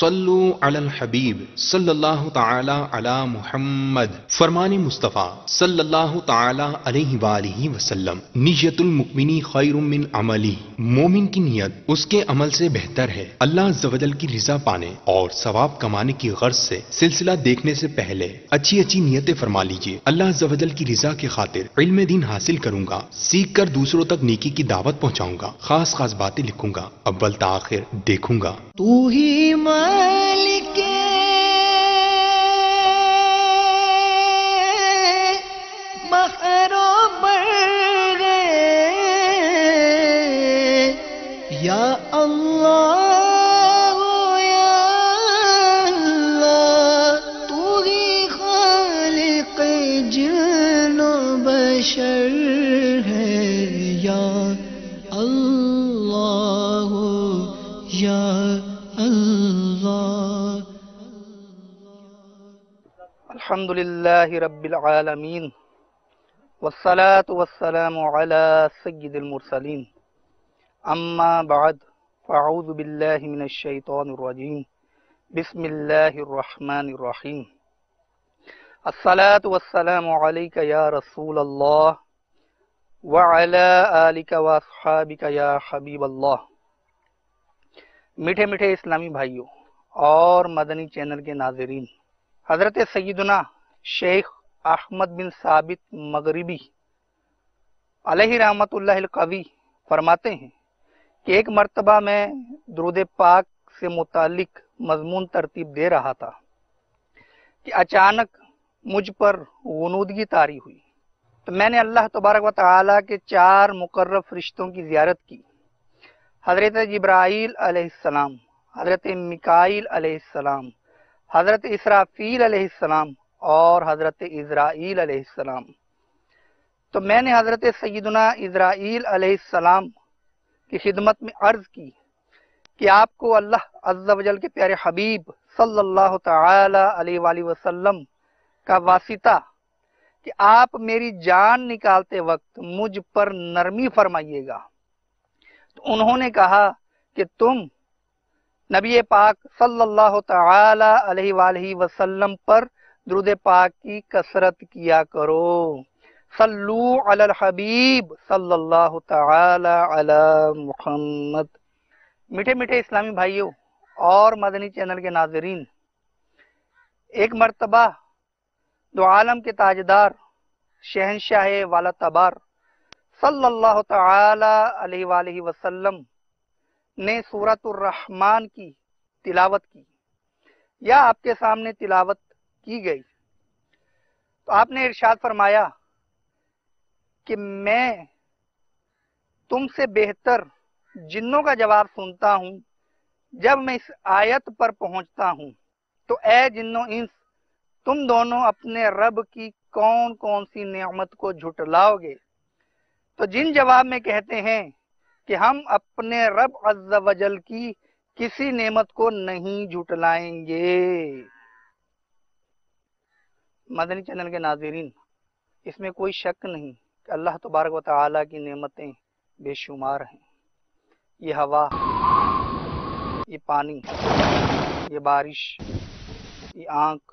صلو علی الحبیب صلی اللہ تعالی علی محمد۔ فرمان مصطفیٰ صلی اللہ تعالی علیہ وآلہ وسلم، نیت المؤمن خیر من عملی، مومن کی نیت اس کے عمل سے بہتر ہے۔ اللہ عز و جل کی رضا پانے اور ثواب کمانے کی غرض سے سلسلہ دیکھنے سے پہلے اچھی اچھی نیتیں فرما لیجیے۔ اللہ عز و جل کی رضا کی خاطر علم دین حاصل کروں گا، سیکھ کر دوسروں تک نیکی کی دعوت پہنچاؤں گا، خاص خاص باتیں لکھوں گا، اول تاخیر دیکھوں گا۔ تو ہی مالک بحر و بر یا اللہ یا اللہ، تو ہی خالق جن و بشر ہے یا اللہ یا الحمد للہ رب العالمین والصلاة والسلام علی سید المرسلین، اما بعد فاعوذ باللہ من الشیطان الرجیم، بسم اللہ الرحمن الرحیم۔ الصلاة والسلام علیک یا رسول اللہ وعلی آلک واصحابک یا حبیب اللہ۔ میٹھے میٹھے اسلامی بھائیوں اور مدنی چینل کے ناظرین، حضرت سیدنا شیخ احمد بن ثابت مغربی علیہ رحمت اللہ القوی فرماتے ہیں کہ ایک مرتبہ میں درود پاک سے متعلق مضمون ترتیب دے رہا تھا کہ اچانک مجھ پر غنودگی طاری ہوئی، تو میں نے اللہ تبارک و تعالی کے 4 مقرب فرشتوں کی زیارت کی، حضرت جبرائیل علیہ السلام، حضرت میکائیل علیہ السلام، حضرت اسرافیل علیہ السلام اور حضرت عزرائیل علیہ السلام۔ تو میں نے حضرت سیدنا عزرائیل علیہ السلام کی خدمت میں عرض کی کہ آپ کو اللہ عز و جل کے پیارے حبیب صلی اللہ تعالی علیہ وآلہ وسلم کا واسطہ کہ آپ میری جان نکالتے وقت مجھ پر نرمی فرمائیے گا۔ تو انہوں نے کہا کہ تم نبی پاک صلی اللہ تعالی علیہ وآلہ وسلم پر درود پاک کی کثرت کیا کرو، صلو علی الحبیب صلی اللہ تعالی علی محمد۔ میٹھے میٹھے اسلامی بھائیوں اور مدنی چینل کے ناظرین، ایک مرتبہ دو عالم کے تاجدار شہنشاہ والا تبار صلی اللہ تعالی علیہ وآلہ وسلم نے سورۃ الرحمن کی تلاوت کی یا آپ کے سامنے تلاوت کی گئی، تو آپ نے ارشاد فرمایا کہ میں تم سے بہتر جنوں کا جواب سنتا ہوں جب میں اس آیت پر پہنچتا ہوں، تو اے جنوں انس، تم دونوں اپنے رب کی کون کون سی نعمت کو جھٹلاؤ گے؟ تو جن جواب میں کہتے ہیں کہ ہم اپنے رب عز و جل کی کسی نعمت کو نہیں جھٹلائیں گے۔ مدنی چینل کے ناظرین، اس میں کوئی شک نہیں کہ اللہ تبارک و تعالی کی نعمتیں بے شمار ہیں۔ یہ ہوا، یہ پانی، یہ بارش، یہ آنکھ،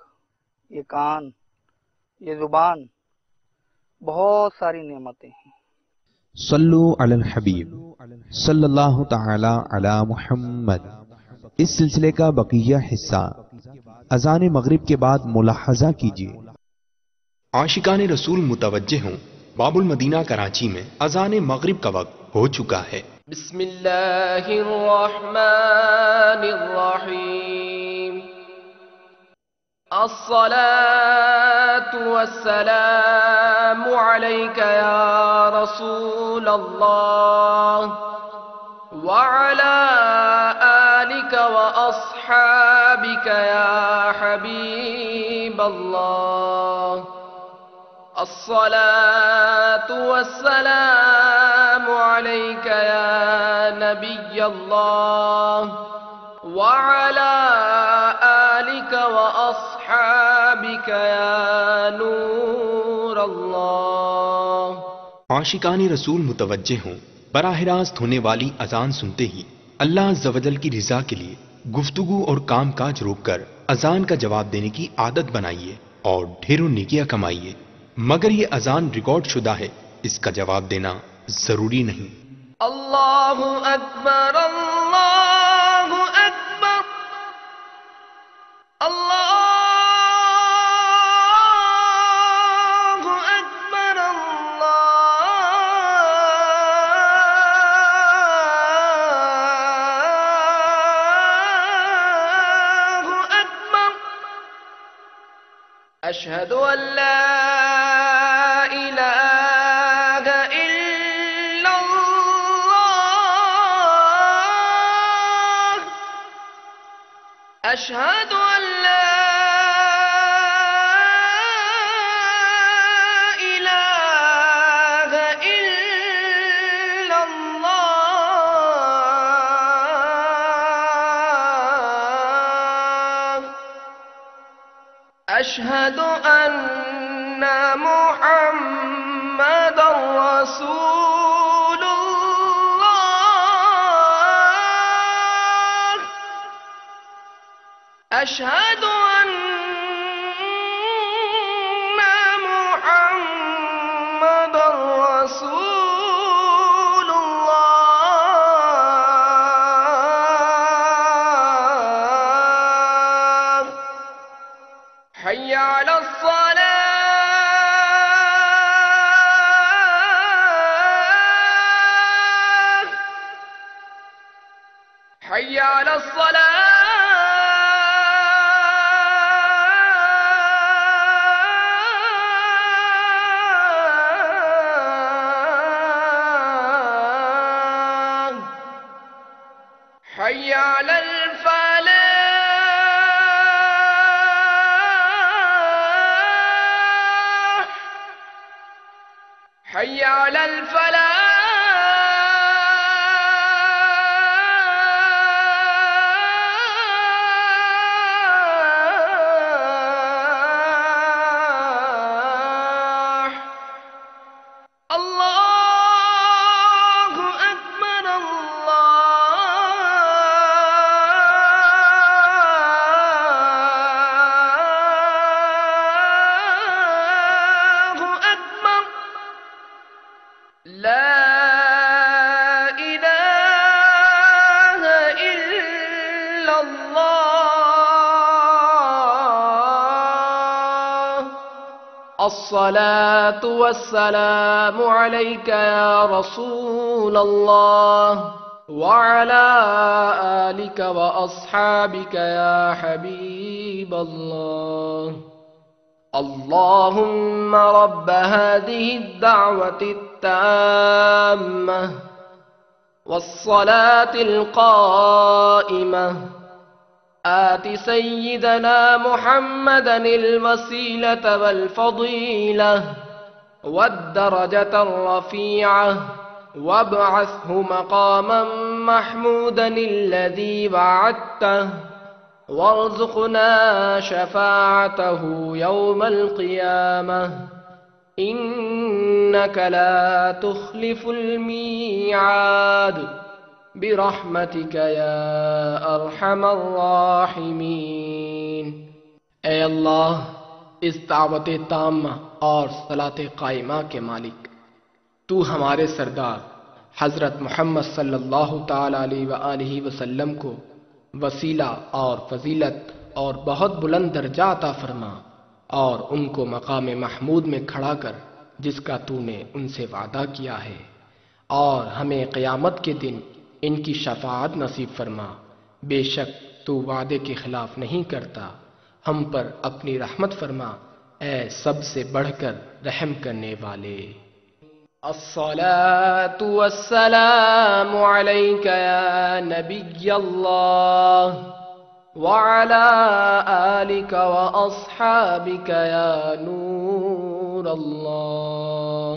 یہ کان، یہ زبان، بہت ساری نعمتیں ہیں۔ صلو علی الحبیب صلی اللہ تعالی علی محمد۔ اس سلسلے کا بقیہ حصہ اذان مغرب کے بعد ملاحظہ کیجیے۔ عاشقان رسول متوجہ ہوں، باب المدینہ کراچی میں اذان مغرب کا وقت ہو چکا ہے۔ بسم اللہ الرحمن الرحیم، الصلاة والسلام علیک یا رسول اللہ وعلی آلک واصحابک یا حبیب اللہ، الصلاة والسلام علیک یا نبی اللہ وعلی آلک واصحابک یا نور اللہ۔ عاشقان رسول متوجہ ہوں، براہ راست ہونے والی اذان سنتے ہی اللہ عز و جل کی رضا کے لیے گفتگو اور کام کاج روک کر اذان کا جواب دینے کی عادت بنائیے اور ڈھیروں نیکیاں کمائیے، مگر یہ اذان ریکارڈ شدہ ہے، اس کا جواب دینا ضروری نہیں۔ اللہ اکبر اللہ اکبر اللہ اکبر اللہ اکبر اشہد ان لا الہ الا اللہ اشہد ان لا الہ الا اللہ اشہد ان محمد رسول اللہ اشہد ان محمد رسول اللہ حی علی الصلاة حی علی الصلاة حی علی الفلاح حی علی الفلاح اللہ اکبر اللہ اکبر لا الہ الا اللہ الصلاة والسلام عليك يا رسول الله وعلى آلك وأصحابك يا حبيب الله اللهم رب هذه الدعوة التامة والصلاة القائمة آت سيدنا محمدا الوسيلة والفضيلة والدرجة الرفيعة وابعثه مقاما محمودا الذي وعدته وارزقنا شفاعته يوم القيامة إنك لا تخلف الميعاد برحمتك يا ارحم الراحمین۔ اے اللہ، اس دعوت تامہ اور صلاۃ قائمہ کے مالک، تو ہمارے سردار حضرت محمد صلی اللہ تعالی علیہ وآلہ وسلم کو وسیلہ اور فضیلت اور بہت بلند درجہ عطا فرما، اور ان کو مقام محمود میں کھڑا کر جس کا تو نے ان سے وعدہ کیا ہے، اور ہمیں قیامت کے دن ان کی شفاعت نصیب فرما۔ بے شک تو وعدے کے خلاف نہیں کرتا، ہم پر اپنی رحمت فرما، اے سب سے بڑھ کر رحم کرنے والے۔ الصلاة والسلام عليك يا نبي الله وعلى آلك وأصحابك يا نور الله۔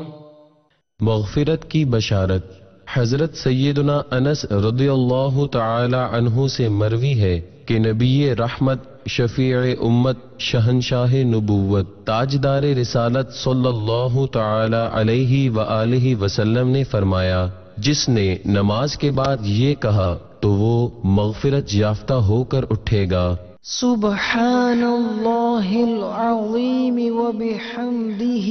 مغفرت کی بشارت۔ حضرت سیدنا انس رضی اللہ تعالی عنہ سے مروی ہے کہ نبی رحمت، شفیع امت، شہنشاہ نبوت، تاجدار رسالت صلی اللہ تعالی علیہ وآلہ وسلم نے فرمایا، جس نے نماز کے بعد یہ کہا تو وہ مغفرت یافتہ ہو کر اٹھے گا۔ سبحان اللہ العظیم وبحمدہ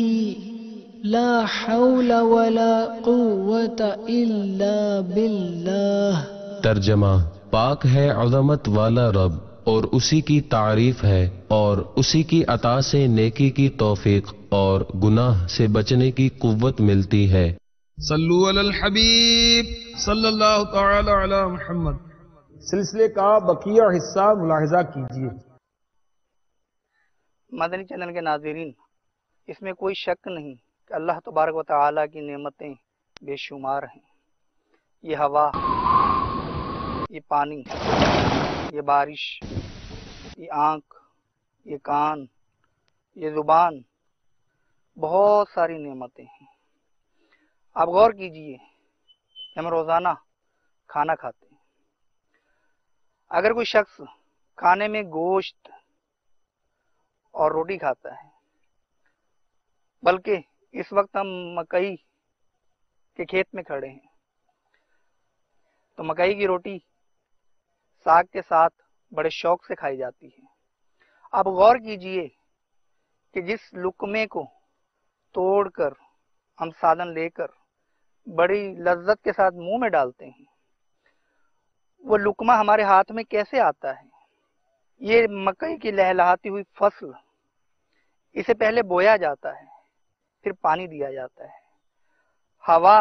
لا حول ولا قوة الا باللہ۔ ترجمہ: پاک ہے عظمت والا رب اور اسی کی تعریف ہے اور اسی کی عطا سے نیکی کی توفیق اور گناہ سے بچنے کی قوت ملتی ہے۔ صلو علی الحبیب صلی اللہ تعالی علی محمد۔ سلسلے کا بقیہ حصہ ملاحظہ کیجیے۔ مدنی چینل کے ناظرین، اس میں کوئی شک نہیں کہ اللہ تبارک و تعالیٰ کی نعمتیں بے شمار ہیں۔ یہ ہوا، یہ پانی، یہ بارش، یہ آنکھ، یہ کان، یہ زبان، بہت ساری نعمتیں ہیں۔ آپ غور کیجئے، ہم روزانہ کھانا کھاتے ہیں۔ اگر کوئی شخص کھانے میں گوشت اور روٹی کھاتا ہے، بلکہ اس وقت ہم مکئی کے کھیت میں کھڑے ہیں، تو مکئی کی روٹی ساگ کے ساتھ بڑے شوق سے کھائی جاتی ہے۔ آپ غور کیجئے کہ جس لقمے کو توڑ کر ہم سالن لے کر بڑی لذت کے ساتھ منہ میں ڈالتے ہیں، وہ لقمہ ہمارے ہاتھ میں کیسے آتا ہے؟ یہ مکئی کی لہلہاتی ہوئی فصل، اسے پہلے بویا جاتا ہے، پھر پانی دیا جاتا ہے۔ ہوا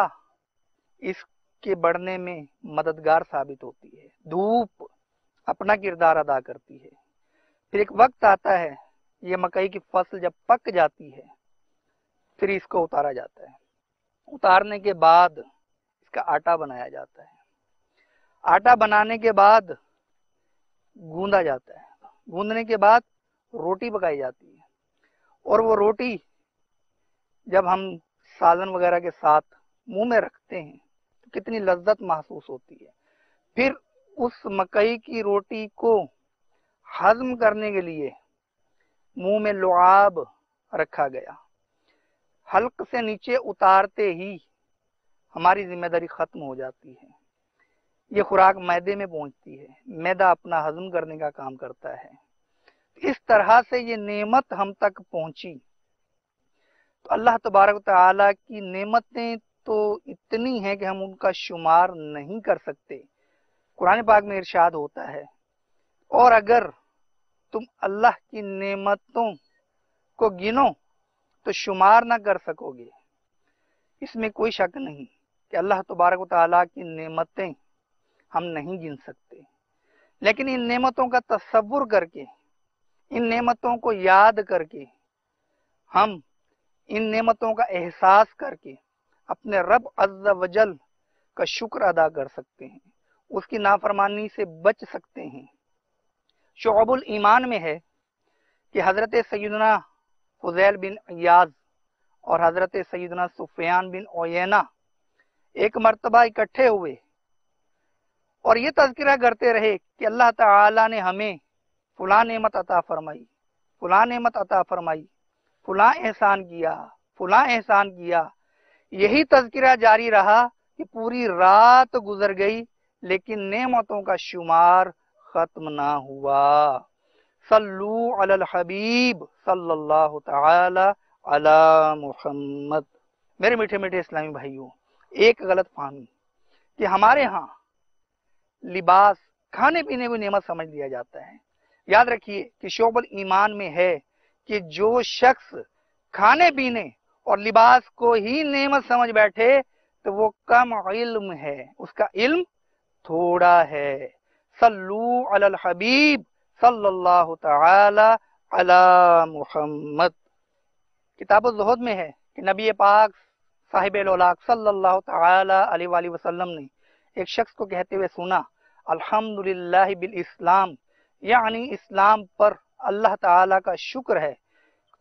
اس کے بڑھنے میں مددگار ثابت ہوتی ہے، دھوپ اپنا کردار ادا کرتی ہے۔ پھر ایک وقت آتا ہے، یہ مکئی کی فصل جب پک جاتی ہے، پھر اس کو اتارا جاتا ہے۔ اتارنے کے بعد اس کا آٹا بنایا جاتا ہے۔ آٹا بنانے کے بعد گوندا جاتا ہے۔ گوندنے کے بعد روٹی پکائی جاتی ہے، اور وہ روٹی جب ہم سالن وغیرہ کے ساتھ منہ میں رکھتے ہیں تو کتنی لذت محسوس ہوتی ہے۔ پھر اس مکئی کی روٹی کو ہضم کرنے کے لیے منہ میں لعاب رکھا گیا۔ حلق سے نیچے اتارتے ہی ہماری ذمہ داری ختم ہو جاتی ہے۔ یہ خوراک معدے میں پہنچتی ہے، معدہ اپنا ہضم کرنے کا کام کرتا ہے۔ اس طرح سے یہ نعمت ہم تک پہنچی۔ تو اللہ تبارک و تعالیٰ کی نعمتیں تو اتنی ہیں کہ ہم ان کا شمار نہیں کر سکتے۔ قرآن پاک میں ارشاد ہوتا ہے، اور اگر تم اللہ کی نعمتوں کو گنو تو شمار نہ کر سکو گے۔ اس میں کوئی شک نہیں کہ اللہ تبارک و تعالیٰ کی نعمتیں ہم نہیں گن سکتے، لیکن ان نعمتوں کا تصور کر کے، ان نعمتوں کو یاد کر کے، ہم ان نعمتوں کا احساس کر کے اپنے رب عز و جل کا شکر ادا کر سکتے ہیں، اس کی نافرمانی سے بچ سکتے ہیں۔ شعب الایمان میں ہے کہ حضرت سیدنا فضیل بن عیاض اور حضرت سیدنا سفیان بن عیینہ ایک مرتبہ اکٹھے ہوئے اور یہ تذکرہ کرتے رہے کہ اللہ تعالی نے ہمیں فلاں نعمت عطا فرمائی، فلاں نعمت عطا فرمائی، فلاں احسان کیا، فلاں احسان کیا۔ یہی تذکرہ جاری رہا کہ پوری رات گزر گئی، لیکن نعمتوں کا شمار ختم نہ ہوا۔ صلو علی الحبیب صلی اللہ تعالی علی محمد۔ میرے میٹھے میٹھے اسلامی بھائیوں، ایک غلط فہمی کہ ہمارے ہاں لباس کھانے پینے کو نعمت سمجھ لیا جاتا ہے۔ یاد رکھیے کہ شعب الایمان میں ہے کہ جو شخص کھانے پینے اور لباس کو ہی نعمت سمجھ بیٹھے تو وہ کم علم ہے، اس کا علم تھوڑا ہے۔ صلو علی الحبیب صلی اللہ تعالی علی محمد۔ کتاب الزہد میں ہے کہ نبی پاک صاحب الاولاق صلی اللہ تعالی علیہ وآلہ وسلم نے ایک شخص کو کہتے ہوئے سنا، الحمدللہ بالاسلام، یعنی اسلام پر اللہ تعالی کا شکر ہے۔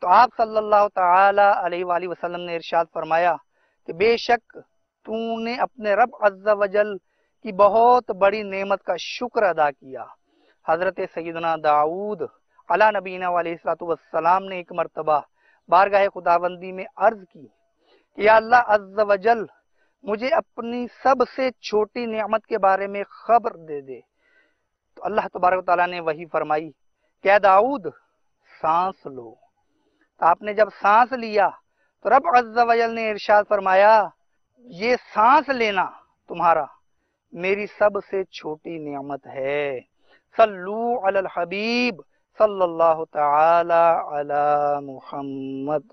تو آپ صلی اللہ تعالی علیہ وآلہ وسلم نے ارشاد فرمایا کہ بے شک تو نے اپنے رب عز و جل کی بہت بڑی نعمت کا شکر ادا کیا۔ حضرت سیدنا داؤد علی نبینا علیہ الصلوۃ والسلام نے ایک مرتبہ بارگاہ خداوندی میں عرض کی کہ یا اللہ عز و جل، مجھے اپنی سب سے چھوٹی نعمت کے بارے میں خبر دے دے۔ تو اللہ تبارک و تعالیٰ نے وہی فرمائی کہ اے داؤد سانس لو۔ تو آپ نے جب سانس لیا تو رب عز و جل نے ارشاد فرمایا یہ سانس لینا تمہارا میری سب سے چھوٹی نعمت ہے۔ صلو علی الحبیب صلی اللہ تعالی علی محمد۔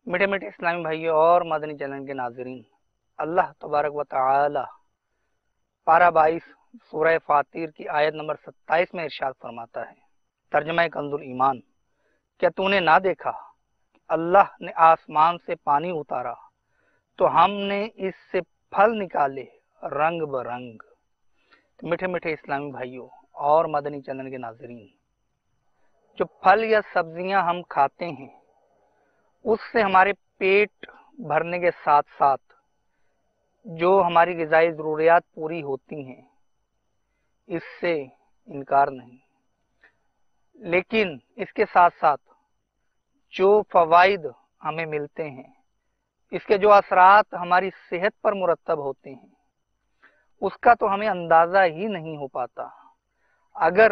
میٹھے میٹھے اسلامی بھائیوں اور مدنی چینل کے ناظرین، اللہ تبارک و تعالی پارہ 22 سورہ فاطر کی آیت نمبر 27 میں ارشاد فرماتا ہے، ترجمہ کنز الایمان، کیا تو نے نہ دیکھا اللہ نے آسمان سے پانی اتارا تو ہم نے اس سے پھل نکالے رنگ برنگ۔ میٹھے میٹھے اسلامی بھائیوں اور مدنی چینل کے ناظرین، جو پھل یا سبزیاں ہم کھاتے ہیں اس سے ہمارے پیٹ بھرنے کے ساتھ ساتھ جو ہماری غذائی ضروریات پوری ہوتی ہیں، اس سے انکار نہیں، لیکن اس کے ساتھ ساتھ جو فوائد ہمیں ملتے ہیں، اس کے جو اثرات ہماری صحت پر مرتب ہوتے ہیں، اس کا تو ہمیں اندازہ ہی نہیں ہو پاتا۔ اگر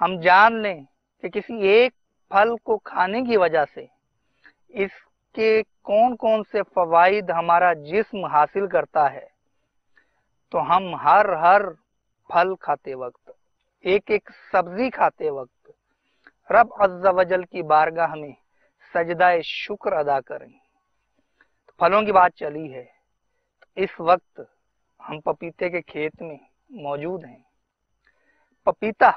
ہم جان لیں کہ کسی ایک پھل کو کھانے کی وجہ سے اس کے کون کون سے فوائد ہمارا جسم حاصل کرتا ہے، تو ہم ہر پھل کھاتے وقت، ایک ایک سبزی کھاتے وقت رب عز و جل کی بارگاہ میں سجدہ شکر ادا کریں۔ پھلوں کی بات چلی ہے، اس وقت ہم پپیتے کے کھیت میں موجود ہیں۔ پپیتا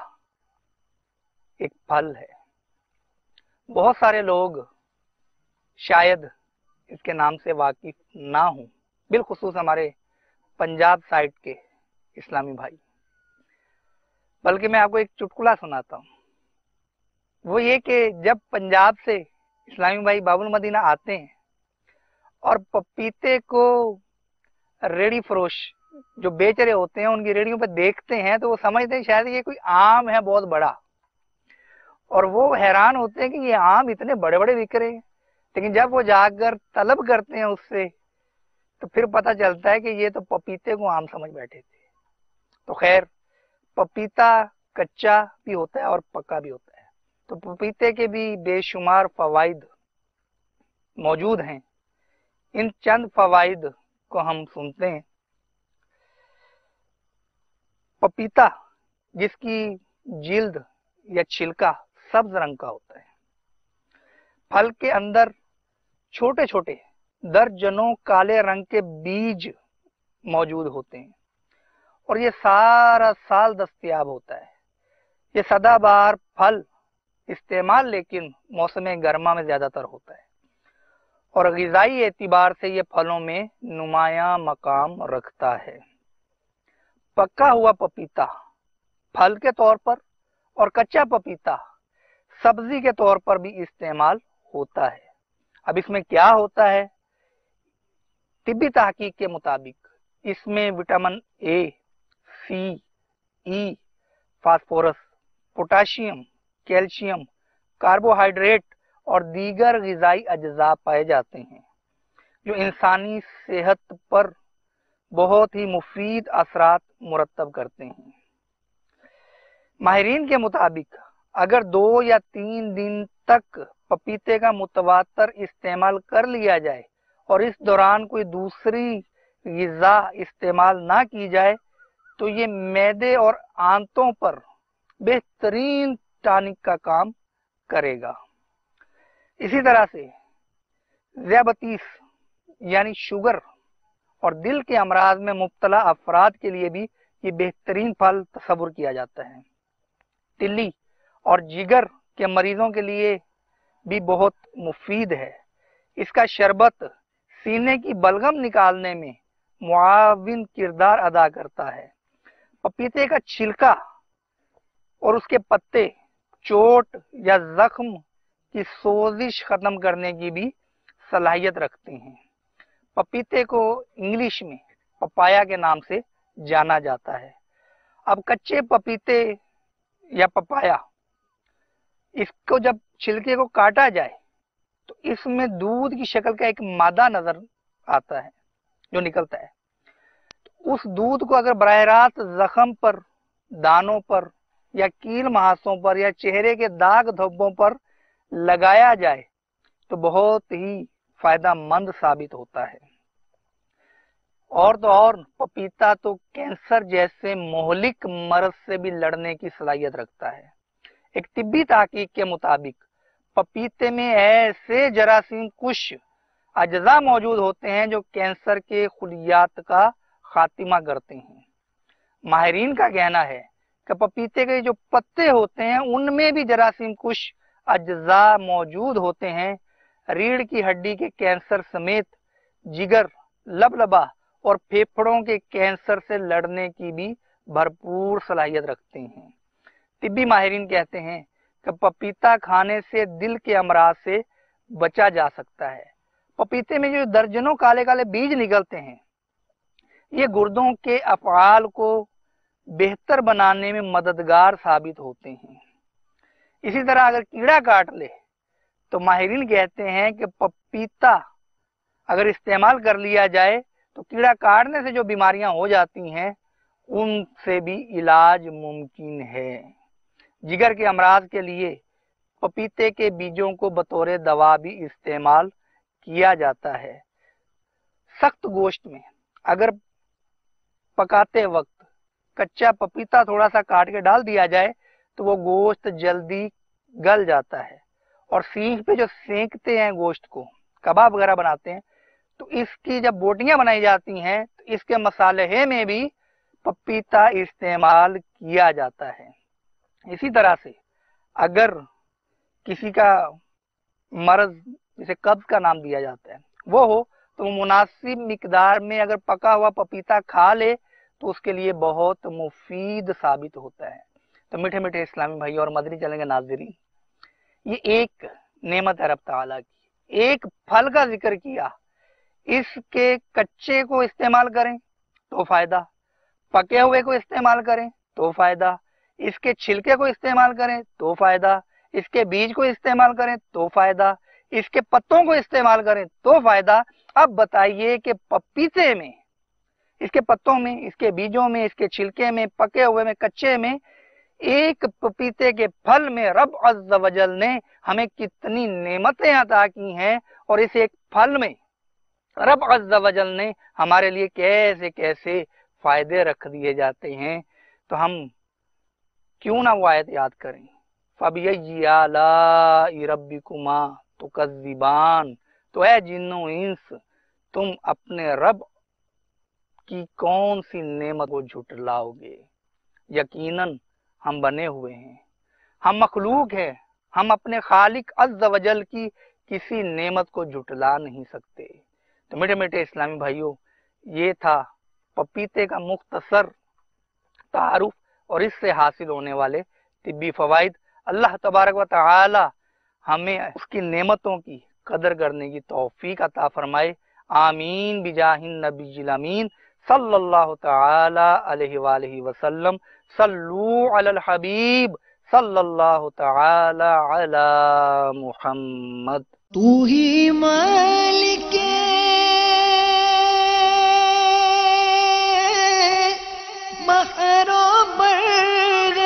ایک پھل ہے، بہت سارے لوگ شاید اس کے نام سے واقف نہ ہوں، بالخصوص ہمارے پنجاب سائٹ کے اسلامی بھائی، بلکہ میں آپ کو ایک چٹکلا سناتا ہوں۔ وہ یہ کہ جب پنجاب سے اسلامی بھائی باب المدینہ آتے ہیں اور پپیتے کو ریڑی فروش جو بیچ رہے ہوتے ہیں ان کی ریڑیوں پہ دیکھتے ہیں تو وہ سمجھتے ہیں شاید یہ کوئی آم ہے بہت بڑا، اور وہ حیران ہوتے ہیں کہ یہ آم اتنے بڑے بڑے بک رہے ہیں۔ لیکن جب وہ جا کر طلب کرتے ہیں اس سے تو پھر پتہ چلتا ہے کہ یہ تو پپیتے کو آم سمجھ بیٹھے تھے۔ تو خیر، پپیتا کچا بھی ہوتا ہے اور پکا بھی ہوتا ہے، تو پپیتے کے بھی بے شمار فوائد موجود ہیں۔ ان چند فوائد کو ہم سنتے ہیں۔ پپیتا جس کی جلد یا چھلکا سبز رنگ کا ہوتا ہے، پھل کے اندر چھوٹے چھوٹے درجنوں کالے رنگ کے بیج موجود ہوتے ہیں اور یہ سارا سال دستیاب ہوتا ہے۔ یہ سدا بہار پھل استعمال لیکن موسم گرما میں زیادہ تر ہوتا ہے اور غذائی اعتبار سے یہ پھلوں میں نمایاں مقام رکھتا ہے۔ پکا ہوا پپیتا پھل کے طور پر اور کچا پپیتا سبزی کے طور پر بھی استعمال ہوتا ہے۔ اب اس میں کیا ہوتا ہے؟ طبی تحقیق کے مطابق اس میں vitamin A, C, E, phosphorus, potassium, calcium, carbohydrate اور دیگر غذائی اجزاء پائے جاتے ہیں جو انسانی صحت پر بہت ہی مفید اثرات مرتب کرتے ہیں۔ ماہرین کے مطابق اگر 2 یا 3 دن تک پپیتے کا متواتر استعمال کر لیا جائے اور اس دوران کوئی دوسری غذا استعمال نہ کی جائے تو یہ معدے اور آنتوں پر بہترین ٹانک کا کام کرے گا۔ اسی طرح سے ذیابیطس یعنی شوگر اور دل کے امراض میں مبتلا افراد کے لیے بھی یہ بہترین پھل تصور کیا جاتا ہے۔ تلی اور جگر کے مریضوں کے لیے بھی بہت مفید ہے۔ اس کا شربت سینے کی بلغم نکالنے میں معاون کردار ادا کرتا ہے۔ پپیتے کا چھلکا اور اس کے پتے چوٹ یا زخم کی سوزش ختم کرنے کی بھی صلاحیت رکھتے ہیں۔ پپیتے کو انگلش میں پپایا کے نام سے جانا جاتا ہے۔ اب کچے پپیتے یا پپایا، اس کو جب چھلکے کو کاٹا جائے تو اس میں دودھ کی شکل کا ایک مادہ نظر آتا ہے جو نکلتا ہے، اس دودھ کو اگر براہ راست زخم پر، دانوں پر یا کیل محاسوں پر یا چہرے کے داغ دھبوں پر لگایا جائے تو بہت ہی فائدہ مند ثابت ہوتا ہے۔ اور تو اور پپیتا تو کینسر جیسے مہلک مرض سے بھی لڑنے کی صلاحیت رکھتا ہے۔ ایک طبی تحقیق کے مطابق پپیتے میں ایسے جراثیم کش اجزاء موجود ہوتے ہیں جو کینسر کے خلیات کا خاتمہ کرتے ہیں۔ ماہرین کا کہنا ہے کہ پپیتے کے جو پتے ہوتے ہیں ان میں بھی جراثیم کش اجزاء موجود ہوتے ہیں۔ ریڑھ کی ہڈی کے کینسر سمیت جگر، لبلبا اور پھیپھڑوں کے کینسر سے لڑنے کی بھی بھرپور صلاحیت رکھتے ہیں۔ طبی ماہرین کہتے ہیں کہ پپیتا کھانے سے دل کے امراض سے بچا جا سکتا ہے۔ پپیتے میں جو درجنوں کالے کالے بیج نکلتے ہیں یہ گردوں کے افعال کو بہتر بنانے میں مددگار ثابت ہوتے ہیں۔ اسی طرح اگر کیڑا کاٹ لے تو ماہرین کہتے ہیں کہ پپیتا اگر استعمال کر لیا جائے تو کیڑا کاٹنے سے جو بیماریاں ہو جاتی ہیں ان سے بھی علاج ممکن ہے۔ جگر کے امراض کے لیے پپیتے کے بیجوں کو بطور دوا بھی استعمال کیا جاتا ہے۔ سخت گوشت میں اگر پکاتے وقت کچا پپیتا تھوڑا سا کاٹ کے ڈال دیا جائے تو وہ گوشت جلدی گل جاتا ہے، اور سینخ پہ جو سینکتے ہیں گوشت کو، کباب وغیرہ بناتے ہیں، تو اس کی جب بوٹیاں بنائی جاتی ہیں تو اس کے مصالحے میں بھی پپیتا استعمال کیا جاتا ہے۔ اسی طرح سے اگر کسی کا مرض جسے قبض کا نام دیا جاتا ہے وہ ہو تو وہ مناسب مقدار میں اگر پکا ہوا پپیتا کھا لے تو اس کے لیے بہت مفید ثابت ہوتا ہے۔ تو میٹھے میٹھے اسلامی بھائی اور مدنی چینل کے ناظرین، یہ ایک نعمت ہے رب تعالیٰ کی۔ ایک پھل کا ذکر کیا، اس کے کچے کو استعمال کریں تو فائدہ، پکے ہوئے کو استعمال کریں تو فائدہ، اس کے چھلکے کو استعمال کریں تو فائدہ، اس کے بیج کو استعمال کریں تو فائدہ، اس کے پتوں کو استعمال کریں تو فائدہ۔ اب بتائیے کہ پپیتے میں، اس کے پتوں میں، اس کے بیجوں میں، اس کے چھلکے میں، پکے ہوئے میں، کچے میں، ایک پپیتے کے پھل میں رب عز و جل نے ہمیں کتنی نعمتیں عطا کی ہیں، اور اس ایک پھل میں رب عز و جل نے ہمارے لیے کیسے کیسے فائدے رکھ دیے جاتے ہیں۔ تو ہم کیوں نہ وہ آیت یاد کریں، فَبِأَيِّ آلَاءِ رَبِّكُمَا تُكَذِّبَانِ۔ تو اے جن و انس، تم اپنے رب کی کون سی نعمت کو جھٹلاؤ گے؟ یقیناً ہم بنے ہوئے ہیں، ہم مخلوق ہیں، ہم اپنے خالق عز و جل کی کسی نعمت کو جھٹلا نہیں سکتے۔ تو میٹھے میٹھے اسلامی بھائیوں، یہ تھا پپیتے کا مختصر تعارف اور اس سے حاصل ہونے والے طبی فوائد۔ اللہ تبارک و تعالی ہمیں اس کی نعمتوں کی قدر کرنے کی توفیق عطا فرمائے۔ آمین بجاہ النبی الامین صلی اللہ تعالی علیہ وآلہ وسلم۔ صلو علی الحبیب صلی اللہ تعالی علی محمد۔ تو ہی مالک بحر و بر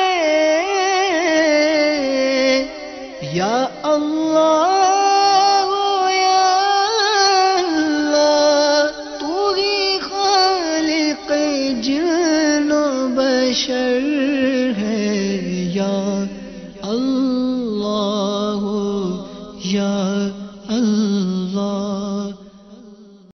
یا اللہ یا اللہ، تو ہی خالق جن و بشر ہے یا اللہ یا